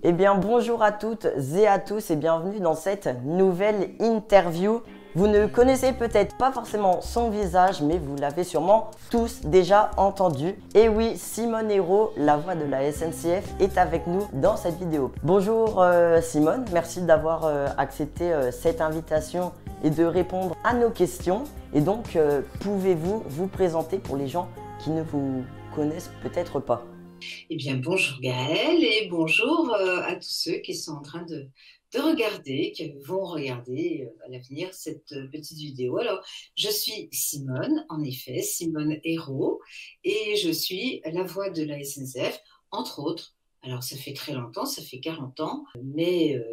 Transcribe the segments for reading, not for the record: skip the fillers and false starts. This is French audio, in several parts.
Eh bien bonjour à toutes et à tous et bienvenue dans cette nouvelle interview. Vous ne connaissez peut-être pas forcément son visage, mais vous l'avez sûrement tous déjà entendu. Et oui, Simone Hérault, la voix de la SNCF, est avec nous dans cette vidéo. Bonjour Simone, merci d'avoir accepté cette invitation et de répondre à nos questions. Et donc, pouvez-vous vous présenter pour les gens qui ne vous connaissent peut-être pas? Eh bien, bonjour Gaëlle et bonjour à tous ceux qui sont en train de regarder, qui vont regarder à l'avenir cette petite vidéo. Alors, je suis Simone, en effet, Simone Hérault, et je suis la voix de la SNCF, entre autres. Alors, ça fait très longtemps, ça fait 40 ans, mais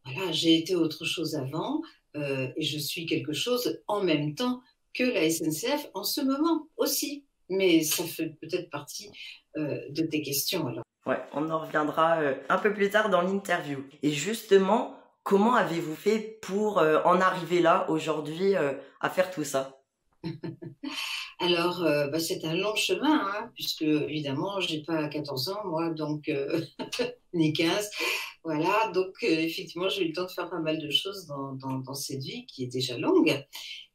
voilà, j'ai été autre chose avant et je suis quelque chose en même temps que la SNCF en ce moment aussi. Mais ça fait peut-être partie de tes questions alors. Ouais, on en reviendra un peu plus tard dans l'interview. Et justement, comment avez-vous fait pour en arriver là aujourd'hui à faire tout ça? Alors, c'est un long chemin, hein, puisque évidemment, j'ai pas 14 ans, moi, donc ni 15. Voilà, donc effectivement, j'ai eu le temps de faire pas mal de choses dans cette vie qui est déjà longue.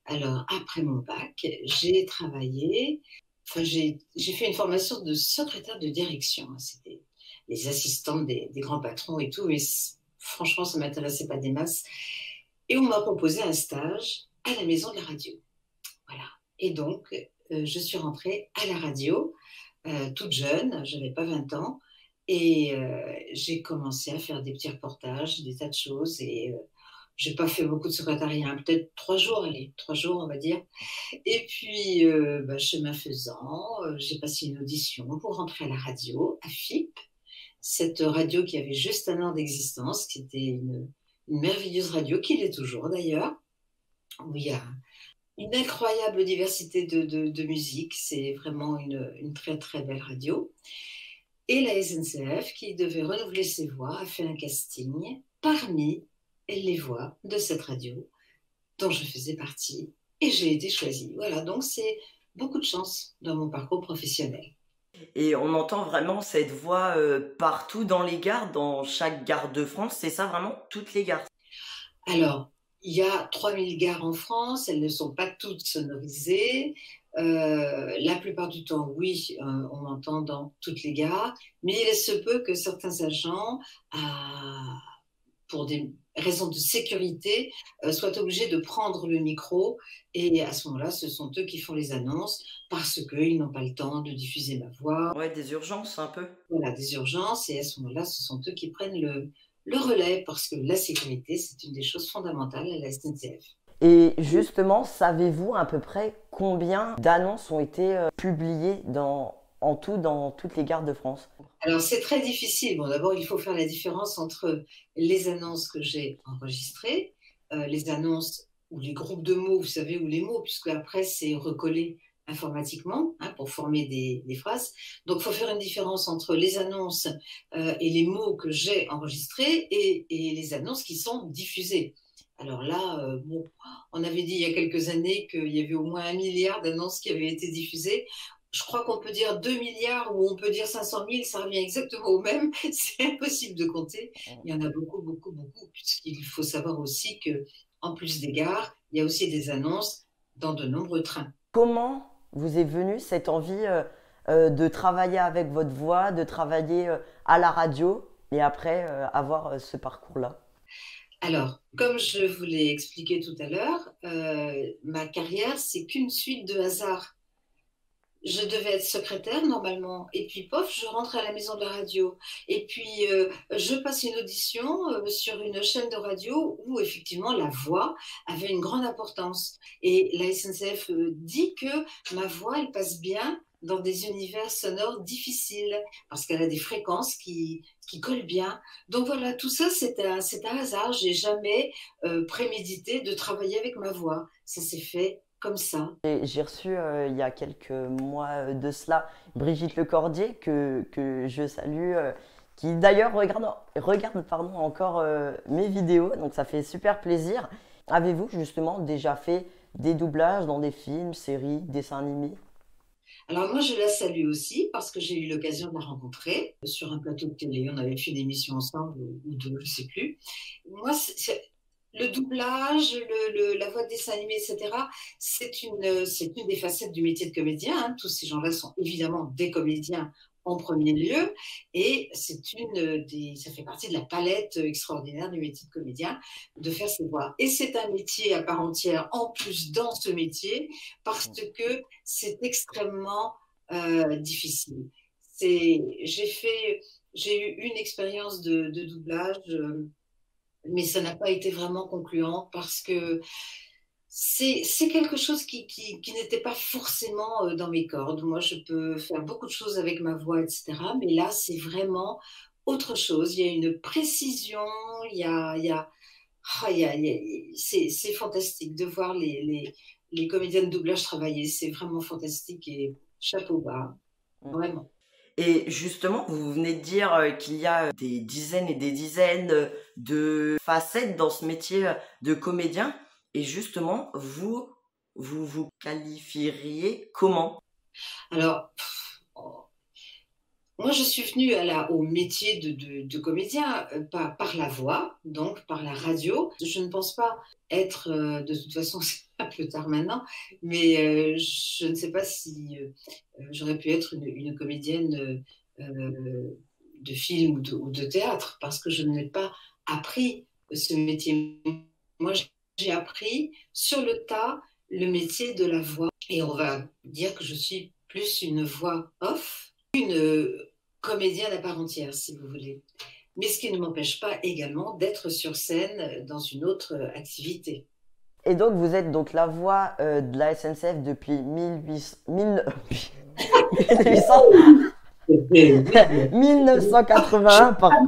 Alors, après mon bac, j'ai travaillé. Enfin, j'ai fait une formation de secrétaire de direction, hein. C'était les assistantes des grands patrons et tout, mais franchement, ça ne m'intéressait pas des masses. Et on m'a proposé un stage à la maison de la radio. Voilà. Et donc, je suis rentrée à la radio, toute jeune, je n'avais pas 20 ans, et j'ai commencé à faire des petits reportages, des tas de choses, et j'ai pas fait beaucoup de secrétariat, hein, peut-être 3 jours, allez, 3 jours, on va dire. Et puis, chemin faisant, j'ai passé une audition pour rentrer à la radio, à FIP, cette radio qui avait juste un an d'existence, qui était une merveilleuse radio, qui l'est toujours d'ailleurs, où il y a une incroyable diversité de musique. C'est vraiment une très très belle radio. Et la SNCF, qui devait renouveler ses voix, a fait un casting parmi les voix de cette radio dont je faisais partie et j'ai été choisie. Voilà, donc c'est beaucoup de chance dans mon parcours professionnel. Et on entend vraiment cette voix partout dans les gares, dans chaque gare de France, c'est ça vraiment, toutes les gares? Alors, il y a 3000 gares en France, elles ne sont pas toutes sonorisées. La plupart du temps, oui, on m'entend dans toutes les gares, mais il se peut que certains agents, pour des raisons de sécurité, soient obligés de prendre le micro et à ce moment-là, ce sont eux qui font les annonces parce qu'ils n'ont pas le temps de diffuser ma voix. Ouais, des urgences un peu. Voilà, des urgences et à ce moment-là, ce sont eux qui prennent le relais parce que la sécurité, c'est une des choses fondamentales à la SNCF. Et justement, savez-vous à peu près combien d'annonces ont été publiées en tout dans toutes les gares de France? Alors, c'est très difficile. Bon, d'abord, il faut faire la différence entre les annonces que j'ai enregistrées, les annonces ou les groupes de mots, vous savez, ou les mots, puisque après, c'est recollé informatiquement, hein, pour former des phrases. Donc, il faut faire une différence entre les annonces et les mots que j'ai enregistrés et les annonces qui sont diffusées. Alors là, bon, on avait dit il y a quelques années qu'il y avait au moins 1 milliard d'annonces qui avaient été diffusées. Je crois qu'on peut dire 2 milliards ou on peut dire 500 000, ça revient exactement au même. C'est impossible de compter. Il y en a beaucoup, beaucoup, beaucoup, puisqu'il faut savoir aussi que, en plus des gares, il y a aussi des annonces dans de nombreux trains. Comment vous est venue cette envie de travailler avec votre voix, de travailler à la radio et après avoir ce parcours-là? Alors, comme je vous l'ai expliqué tout à l'heure, ma carrière, c'est qu'une suite de hasards. Je devais être secrétaire normalement, et puis pof, je rentre à la maison de la radio. Et puis je passe une audition sur une chaîne de radio où effectivement la voix avait une grande importance. Et la SNCF dit que ma voix, elle passe bien dans des univers sonores difficiles, parce qu'elle a des fréquences qui collent bien. Donc voilà, tout ça, c'est un hasard. J'ai jamais prémédité de travailler avec ma voix. Ça s'est fait comme ça. J'ai reçu il y a quelques mois de cela Brigitte Lecordier que je salue, qui d'ailleurs regarde pardon, encore mes vidéos, donc ça fait super plaisir. Avez-vous justement déjà fait des doublages dans des films, séries, dessins animés? Alors moi, je la salue aussi parce que j'ai eu l'occasion de la rencontrer sur un plateau de télé. On avait fait une émission ensemble ou deux, je ne sais plus. Moi, le doublage, la voix de dessin animé, etc., c'est une des facettes du métier de comédien, hein. Tous ces gens-là sont évidemment des comédiens en premier lieu, et ça fait partie de la palette extraordinaire du métier de comédien, de faire ses voix. Et c'est un métier à part entière, en plus dans ce métier, parce que c'est extrêmement difficile. J'ai eu une expérience de doublage, mais ça n'a pas été vraiment concluant parce que c'est quelque chose qui n'était pas forcément dans mes cordes. Moi, je peux faire beaucoup de choses avec ma voix, etc. Mais là, c'est vraiment autre chose. Il y a une précision, il y a, ah, c'est fantastique de voir les comédiens de doublage travailler. C'est vraiment fantastique et chapeau bas, vraiment. Et justement, vous venez de dire qu'il y a des dizaines et des dizaines de facettes dans ce métier de comédien. Et justement, vous qualifieriez comment? Alors, moi, je suis venue au métier de comédien par la voix, donc par la radio. Je ne pense pas être, de toute façon, c'est un peu tard maintenant, mais je ne sais pas si j'aurais pu être une comédienne de film ou de théâtre, parce que je n'ai pas appris ce métier. Moi, j'ai appris sur le tas le métier de la voix. Et on va dire que je suis plus une voix off, une comédienne à part entière, si vous voulez. Mais ce qui ne m'empêche pas également d'être sur scène dans une autre activité. Et donc, vous êtes donc la voix de la SNCF depuis 1981, pardon.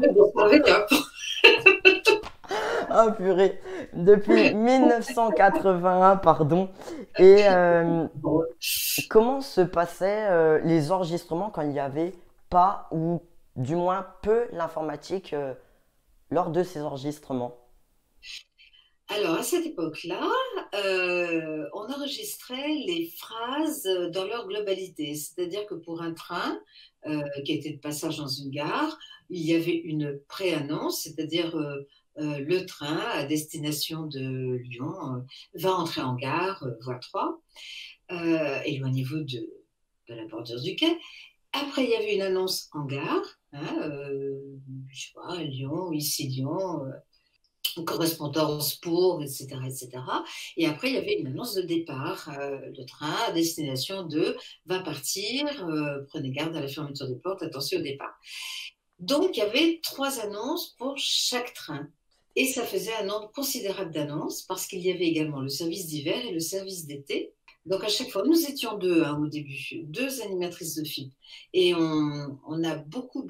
Oh purée, depuis 1981, pardon. Et comment se passaient les enregistrements quand il n'y avait pas, ou du moins peu, l'informatique lors de ces enregistrements? Alors, à cette époque-là, on enregistrait les phrases dans leur globalité. C'est-à-dire que pour un train qui était de passage dans une gare, il y avait une pré-annonce, c'est-à-dire le train à destination de Lyon va entrer en gare, voie 3, éloignez-vous de la bordure du quai. Après, il y avait une annonce en gare, hein, je sais pas, Lyon, ici Lyon, correspondance pour, etc., etc. Et après, il y avait une annonce de départ. Le train à destination de va partir, prenez garde à la fermeture des portes, attention au départ. Donc, il y avait 3 annonces pour chaque train. Et ça faisait un nombre considérable d'annonces parce qu'il y avait également le service d'hiver et le service d'été. Donc, à chaque fois, nous étions 2 hein, au début, 2 animatrices de FIP. Et on a beaucoup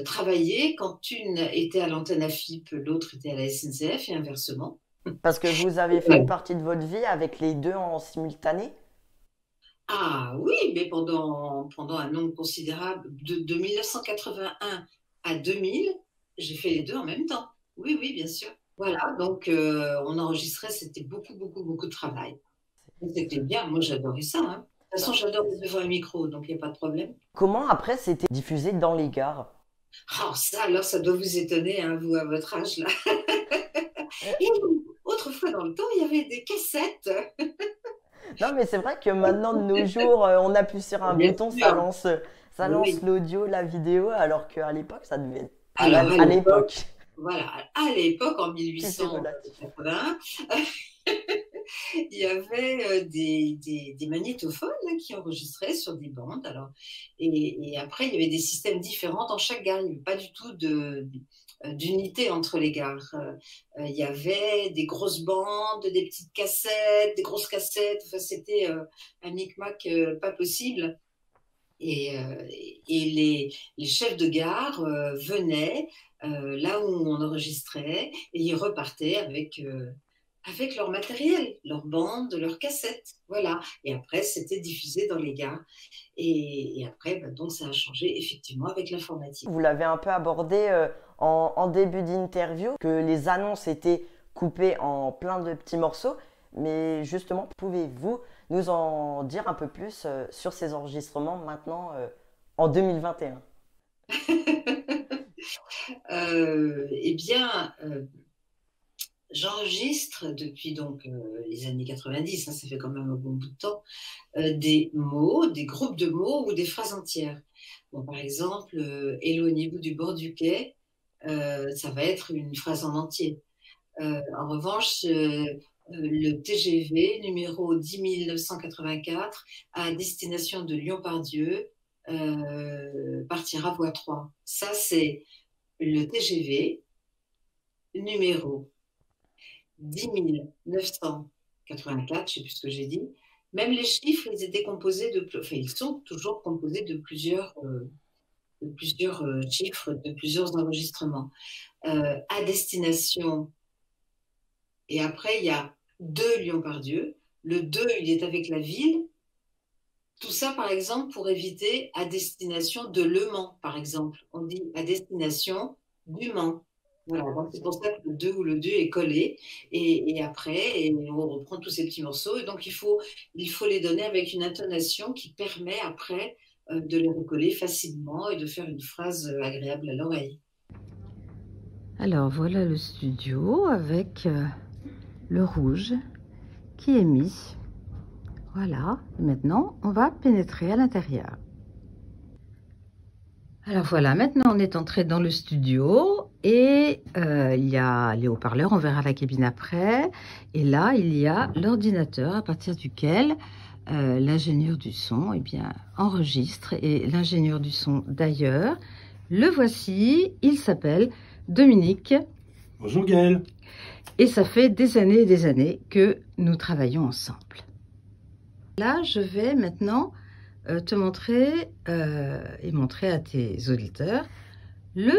travaillé. Quand une était à l'antenne à FIP, l'autre était à la SNCF et inversement. Parce que vous avez fait une partie de votre vie avec les deux en simultané? Ah oui, mais pendant un nombre considérable, de 1981 à 2000, j'ai fait les deux en même temps. Oui, oui, bien sûr. Voilà, donc on enregistrait, c'était beaucoup de travail. C'était bien, moi j'adorais ça, hein. De toute façon, j'adore être devant un micro, donc il n'y a pas de problème. Comment après c'était diffusé dans les gares? Oh, ça, alors, ça doit vous étonner, hein, vous, à votre âge, là. Et autrefois, dans le temps, il y avait des cassettes. Non, mais c'est vrai que maintenant, de nos jours, on appuie sur un Bien bouton, sûr. ça lance Oui. l'audio, la vidéo, alors qu'à l'époque, ça devait être Alors, à l'époque. voilà, à l'époque, en C'est relatif. 1880, il y avait des magnétophones hein, qui enregistraient sur des bandes. Alors, et après, il y avait des systèmes différents dans chaque gare. Il n'y avait pas du tout d'unité entre les gares. Il y avait des grosses bandes, des petites cassettes, des grosses cassettes. Enfin, c'était un micmac pas possible. Et les chefs de gare venaient là où on enregistrait et ils repartaient avec leur matériel, leurs bandes, leurs cassettes. Voilà. Et après, c'était diffusé dans les gares. Et après, bah, donc, ça a changé effectivement avec l'informatique. Vous l'avez un peu abordé en début d'interview, que les annonces étaient coupées en plein de petits morceaux. Mais justement, pouvez-vous nous en dire un peu plus sur ces enregistrements maintenant en 2021? Eh bien, j'enregistre depuis donc les années 90, hein, ça fait quand même un bon bout de temps, des mots, des groupes de mots ou des phrases entières. Bon, par exemple, éloignez-vous du bord du quai, ça va être une phrase en entier. En revanche, le TGV numéro 10 984 à destination de Lyon-Pardieu partira voie 3. Ça, c'est le TGV numéro 10 984, je ne sais plus ce que j'ai dit. Même les chiffres, ils étaient composés enfin, ils sont toujours composés de plusieurs chiffres, de plusieurs enregistrements. À destination, et après, il y a de Lyon-Pardieu. Le 2, il est avec la ville. Tout ça, par exemple, pour éviter à destination de Le Mans, par exemple. On dit à destination du Mans. Voilà, donc c'est pour ça que le 2 ou le 2 est collé. Et après, on reprend tous ces petits morceaux. Et donc, il faut les donner avec une intonation qui permet après de les recoller facilement et de faire une phrase agréable à l'oreille. Alors voilà le studio avec le rouge qui est mis. Voilà, et maintenant on va pénétrer à l'intérieur. Alors voilà, maintenant on est entré dans le studio et il y a les haut-parleurs, on verra la cabine après. Et là, il y a l'ordinateur à partir duquel l'ingénieur du son enregistre. Et l'ingénieur du son d'ailleurs, le voici, il s'appelle Dominique. Bonjour Gaëlle. Et ça fait des années que nous travaillons ensemble. Là, je vais maintenant te montrer et montrer à tes auditeurs le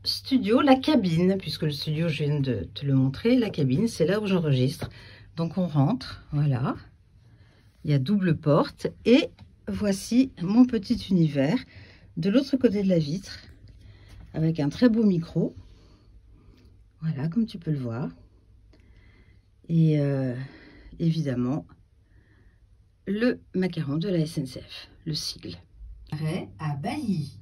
studio, la cabine, puisque le studio, je viens de te le montrer, la cabine, c'est là où j'enregistre. Donc on rentre, voilà, il y a double porte et voici mon petit univers de l'autre côté de la vitre avec un très beau micro, voilà, comme tu peux le voir. Et évidemment, le macaron de la SNCF, le sigle. Arrêt à Bailly.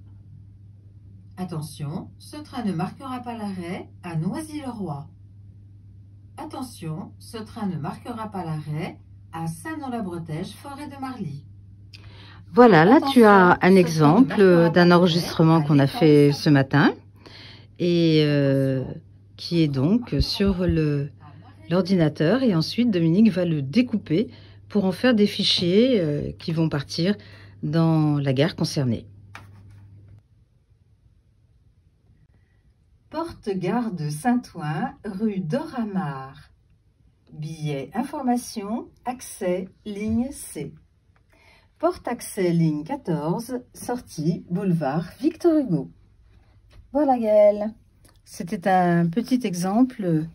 Attention, ce train ne marquera pas l'arrêt à Noisy-le-Roi. Attention, ce train ne marquera pas l'arrêt à Saint-Nom-la-Bretèche, forêt de Marly. Voilà, là tu as un exemple d'un enregistrement qu'on a fait ce matin et qui est donc sur l'ordinateur, et ensuite Dominique va le découper pour en faire des fichiers qui vont partir dans la gare concernée. Porte-gare de Saint-Ouen, rue d'Oramar. Billet information, accès, ligne C. Porte-accès, ligne 14, sortie, boulevard Victor Hugo. Voilà Gaëlle. C'était un petit exemple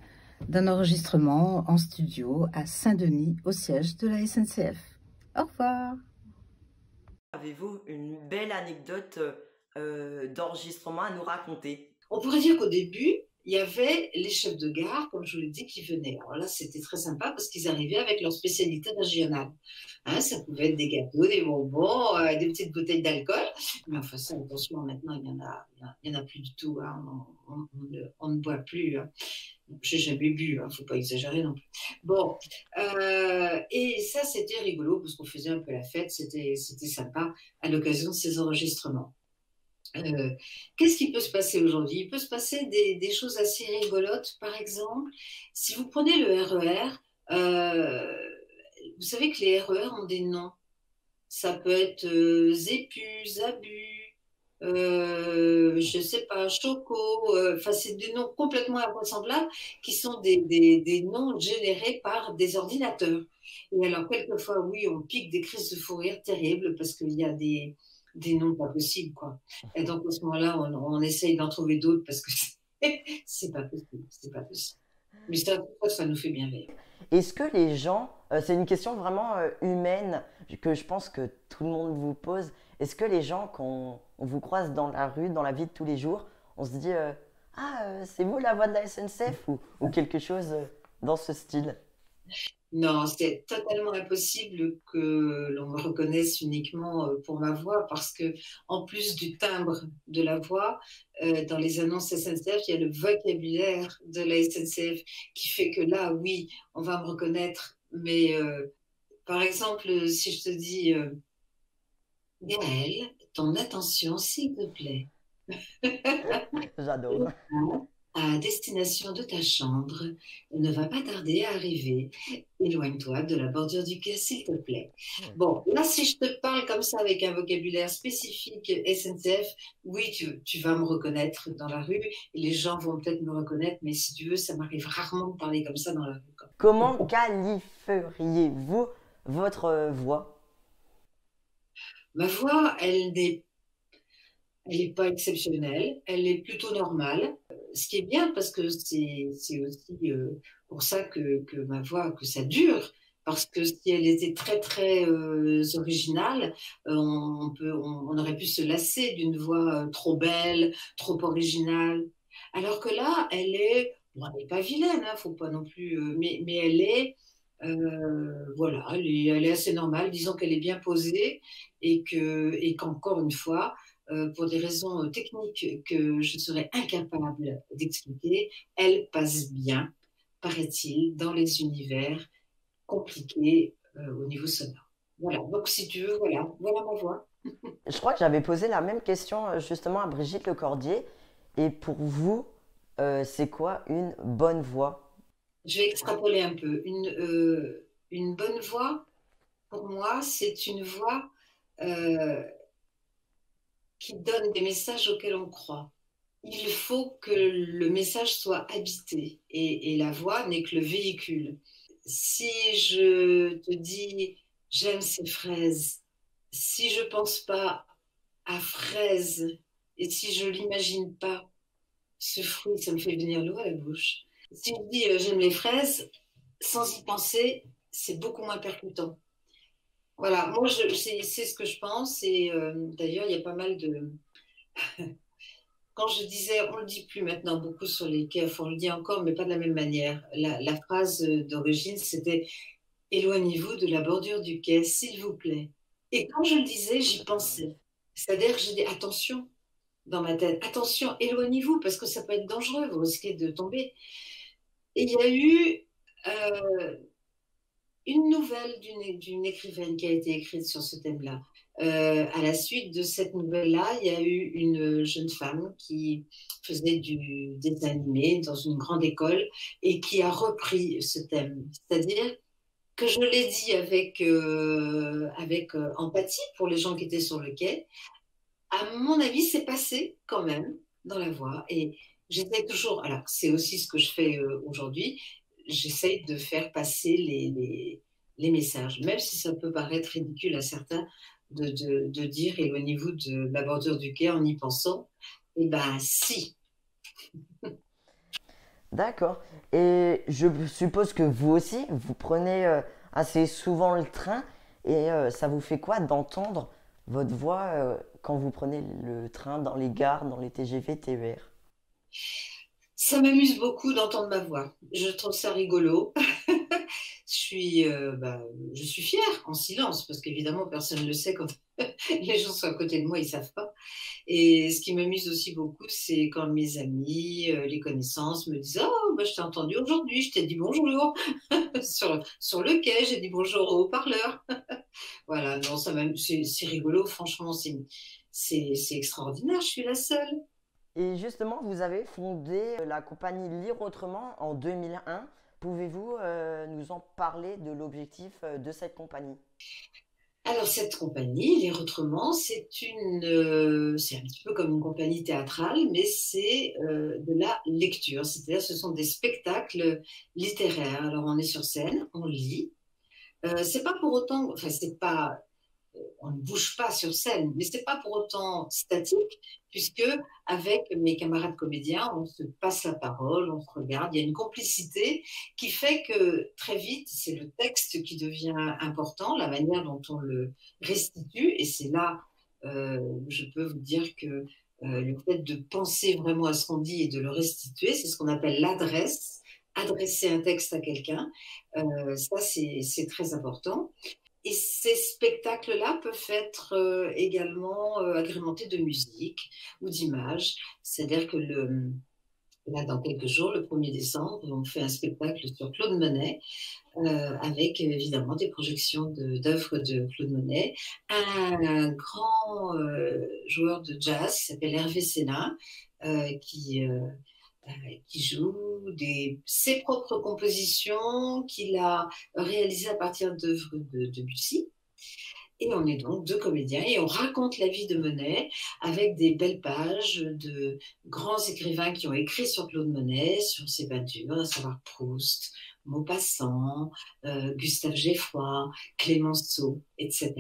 d'un enregistrement en studio à Saint-Denis, au siège de la SNCF. Au revoir. Avez-vous une belle anecdote d'enregistrement à nous raconter? On pourrait dire qu'au début, il y avait les chefs de gare, comme je vous l'ai dit, qui venaient. Alors là, c'était très sympa parce qu'ils arrivaient avec leur spécialité régionale. Hein, ça pouvait être des gâteaux, des bonbons, des petites bouteilles d'alcool. Mais enfin, ça, attention, maintenant, il y en a plus du tout. Hein. On ne boit plus. Hein. J'ai jamais bu, hein, faut pas exagérer non plus. Bon, et ça, c'était rigolo parce qu'on faisait un peu la fête. C'était sympa à l'occasion de ces enregistrements. Qu'est-ce qui peut se passer aujourd'hui? Il peut se passer des choses assez rigolotes. Par exemple, si vous prenez le RER, vous savez que les RER ont des noms. Ça peut être Zépu, Zabu, je sais pas, Choco. Enfin, c'est des noms complètement invraisemblables qui sont des noms générés par des ordinateurs. Et alors, quelquefois, oui, on pique des crises de fou rire terribles parce qu'il y a des noms pas possibles, quoi. Et donc, à ce moment-là, on essaye d'en trouver d'autres parce que c'est pas possible, c'est pas possible. Mais ça nous fait bien rire. Est-ce que les gens, c'est une question vraiment humaine que je pense que tout le monde vous pose, est-ce que les gens, quand on vous croise dans la rue, dans la vie de tous les jours, on se dit « Ah, c'est vous la voix de la SNCF » ou quelque chose dans ce style? Non, c'est totalement impossible que l'on me reconnaisse uniquement pour ma voix parce que, en plus du timbre de la voix, dans les annonces SNCF, il y a le vocabulaire de la SNCF qui fait que là, oui, on va me reconnaître. Mais par exemple, si je te dis Gaëlle, ton attention, s'il te plaît. J'adore. À destination de ta chambre ne va pas tarder à arriver. Éloigne-toi de la bordure du quai, s'il te plaît. Bon, là, si je te parle comme ça avec un vocabulaire spécifique SNCF, oui, tu vas me reconnaître dans la rue et les gens vont peut-être me reconnaître, mais si tu veux, ça m'arrive rarement de parler comme ça dans la rue, quoi. Comment qualifieriez-vous votre voix? Ma voix, elle n'est pas exceptionnelle, elle est plutôt normale. Ce qui est bien parce que c'est aussi pour ça que ma voix, que ça dure. Parce que si elle était très très originale, on aurait pu se lasser d'une voix trop belle, trop originale. Alors que là, bon, elle n'est pas vilaine, hein, faut pas non plus, mais elle est, voilà, elle est assez normale. Disons qu'elle est bien posée et qu'encore une fois, pour des raisons techniques que je serais incapable d'expliquer, elle passe bien, paraît-il, dans les univers compliqués au niveau sonore. Voilà, donc si tu veux, voilà ma voix. Je crois que j'avais posé la même question justement à Brigitte Lecordier. Et pour vous, c'est quoi une bonne voix? Je vais extrapoler un peu. Une bonne voix, pour moi, c'est une voix euh, qui donne des messages auxquels on croit. Il faut que le message soit habité et la voix n'est que le véhicule. Si je te dis j'aime ces fraises, si je pense pas à fraises et si je l'imagine pas, ce fruit, ça me fait venir l'eau à la bouche. Si je dis j'aime les fraises, sans y penser, c'est beaucoup moins percutant. Voilà, moi c'est ce que je pense et d'ailleurs il y a pas mal de quand je disais, on le dit plus maintenant beaucoup sur les quais, enfin, on le dit encore, mais pas de la même manière. La phrase d'origine, c'était éloignez-vous de la bordure du quai, s'il vous plaît. Et quand je le disais, j'y pensais. C'est-à-dire que j'ai dit attention dans ma tête, attention, éloignez-vous parce que ça peut être dangereux, vous risquez de tomber. Et il y a eu une nouvelle d'une écrivaine qui a été écrite sur ce thème-là. À la suite de cette nouvelle-là, il y a eu une jeune femme qui faisait du dessin animé dans une grande école et qui a repris ce thème. C'est-à-dire que je l'ai dit avec empathie pour les gens qui étaient sur le quai. À mon avis, c'est passé quand même dans la voix. Et j'essaie toujours, alors c'est aussi ce que je fais aujourd'hui, j'essaie de faire passer les messages, même si ça peut paraître ridicule à certains de dire éloignez-vous de la bordure du quai en y pensant. Eh ben si. D'accord. Et je suppose que vous aussi, vous prenez assez souvent le train et ça vous fait quoi d'entendre votre voix quand vous prenez le train dans les gares, dans les TGV, TER? Ça m'amuse beaucoup d'entendre ma voix. Je trouve ça rigolo. Je suis fière en silence parce qu'évidemment personne ne le sait quand les gens sont à côté de moi, ils savent pas. Et ce qui m'amuse aussi beaucoup, c'est quand mes amis, les connaissances me disent «Oh, bah, je t'ai entendu aujourd'hui, je t'ai dit bonjour sur le quai, j'ai dit bonjour au haut-parleur.» Voilà, non, c'est rigolo, franchement, c'est extraordinaire, je suis la seule. Et justement, vous avez fondé la compagnie Lire Autrement en 2001. Pouvez-vous nous en parler de l'objectif de cette compagnie? Alors, cette compagnie, Les Autrement, c'est un petit peu comme une compagnie théâtrale, mais c'est de la lecture. C'est-à-dire, ce sont des spectacles littéraires. Alors, on est sur scène, on lit. C'est pas pour autant, enfin, c'est pas on ne bouge pas sur scène, mais c'est pas pour autant statique, puisque avec mes camarades comédiens, on se passe la parole, on se regarde, il y a une complicité qui fait que très vite, c'est le texte qui devient important, la manière dont on le restitue, et c'est là, je peux vous dire que le fait de penser vraiment à ce qu'on dit et de le restituer, c'est ce qu'on appelle l'adresse. adresser un texte à quelqu'un. Ça, c'est très important. Et ces spectacles-là peuvent être également agrémentés de musique ou d'images. C'est-à-dire que là, dans quelques jours, le 1er décembre, on fait un spectacle sur Claude Monet, avec évidemment des projections d'œuvres de Claude Monet. Un grand joueur de jazz qui s'appelle Hervé Sénat, qui joue ses propres compositions qu'il a réalisées à partir d'œuvres de Debussy. Et on est donc 2 comédiens et on raconte la vie de Monet avec des belles pages de grands écrivains qui ont écrit sur Claude Monet, sur ses peintures, à savoir Proust, Maupassant, Gustave Geffroy, Clémenceau, etc.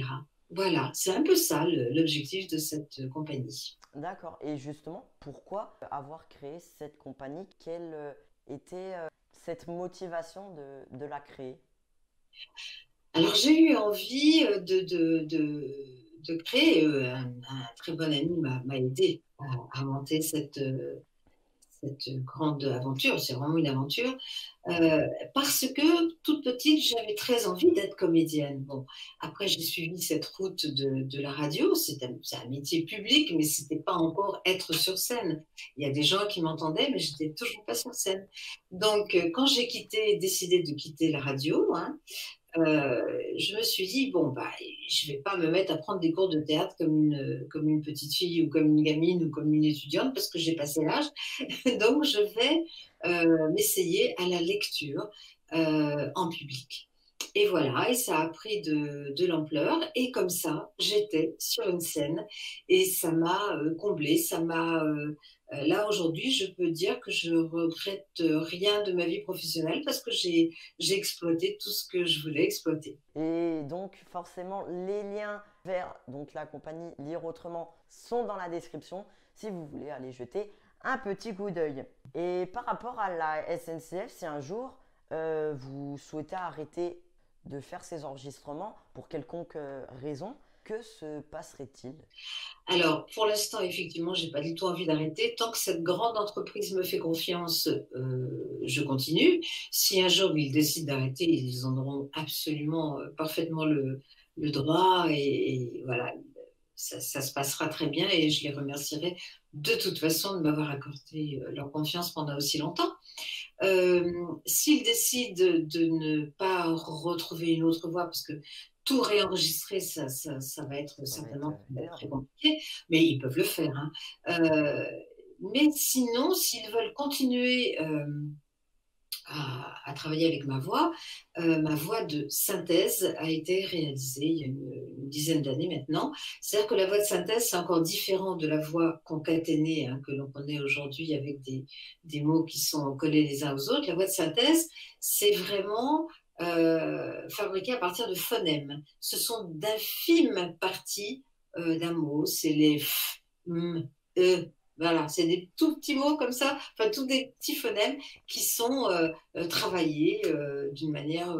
Voilà, c'est un peu ça l'objectif de cette compagnie. D'accord. Et justement, pourquoi avoir créé cette compagnie? Quelle était cette motivation de la créer? Alors, j'ai eu envie de créer, un très bon ami m'a aidé à monter cette grande aventure, c'est vraiment une aventure, parce que toute petite, j'avais très envie d'être comédienne. Bon, après, j'ai suivi cette route de la radio, c'est un métier public, mais c'était pas encore être sur scène. Il y a des gens qui m'entendaient, mais j'étais toujours pas sur scène. Donc, quand j'ai décidé de quitter la radio, hein, je me suis dit, bon, bah, je vais pas me mettre à prendre des cours de théâtre comme une petite fille ou comme une gamine ou comme une étudiante parce que j'ai passé l'âge. Donc, je vais m'essayer à la lecture en public. Et voilà, et ça a pris de l'ampleur. Et comme ça, j'étais sur une scène et ça m'a comblée, ça m'a... là, aujourd'hui, je peux dire que je regrette rien de ma vie professionnelle parce que j'ai exploité tout ce que je voulais exploiter. Et donc, forcément, les liens vers donc, la compagnie Lire Autrement sont dans la description si vous voulez aller jeter un petit coup d'œil. Et par rapport à la SNCF, si un jour vous souhaitez arrêter de faire ces enregistrements pour quelconque raison, que se passerait-il? Alors, pour l'instant, effectivement, j'ai pas du tout envie d'arrêter. Tant que cette grande entreprise me fait confiance, je continue. Si un jour ils décident d'arrêter, ils en auront absolument, parfaitement le droit et voilà, ça se passera très bien et je les remercierai de toute façon de m'avoir accordé leur confiance pendant aussi longtemps. S'ils décident de ne pas retrouver une autre voie, parce que tout réenregistrer, ça va être certainement très compliqué, mais ils peuvent le faire. Hein. Mais sinon, s'ils veulent continuer à travailler avec ma voix de synthèse a été réalisée il y a une dizaine d'années maintenant. C'est-à-dire que la voix de synthèse, c'est encore différent de la voix concaténée hein, que l'on connaît aujourd'hui avec des mots qui sont collés les uns aux autres. La voix de synthèse, c'est vraiment fabriqué à partir de phonèmes. Ce sont d'infimes parties d'un mot. C'est les f, m, e. Voilà, c'est des tout petits mots comme ça, enfin tous des petits phonèmes qui sont travaillés d'une manière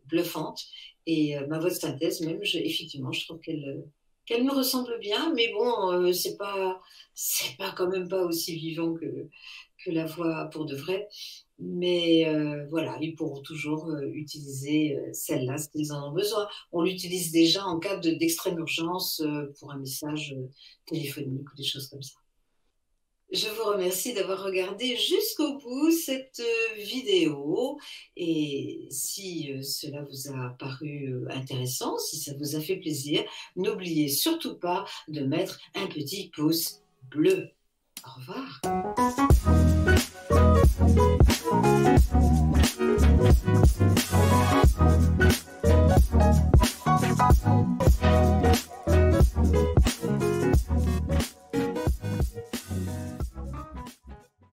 bluffante. Et ma voix de synthèse, même, effectivement, je trouve qu'elle me ressemble bien, mais bon, c'est pas quand même pas aussi vivant que la voix pour de vrai. Mais voilà, ils pourront toujours utiliser celle-là s'ils en ont besoin. On l'utilise déjà en cas d'extrême urgence pour un message téléphonique ou des choses comme ça. Je vous remercie d'avoir regardé jusqu'au bout cette vidéo et si cela vous a paru intéressant, si ça vous a fait plaisir, n'oubliez surtout pas de mettre un petit pouce bleu. Au revoir.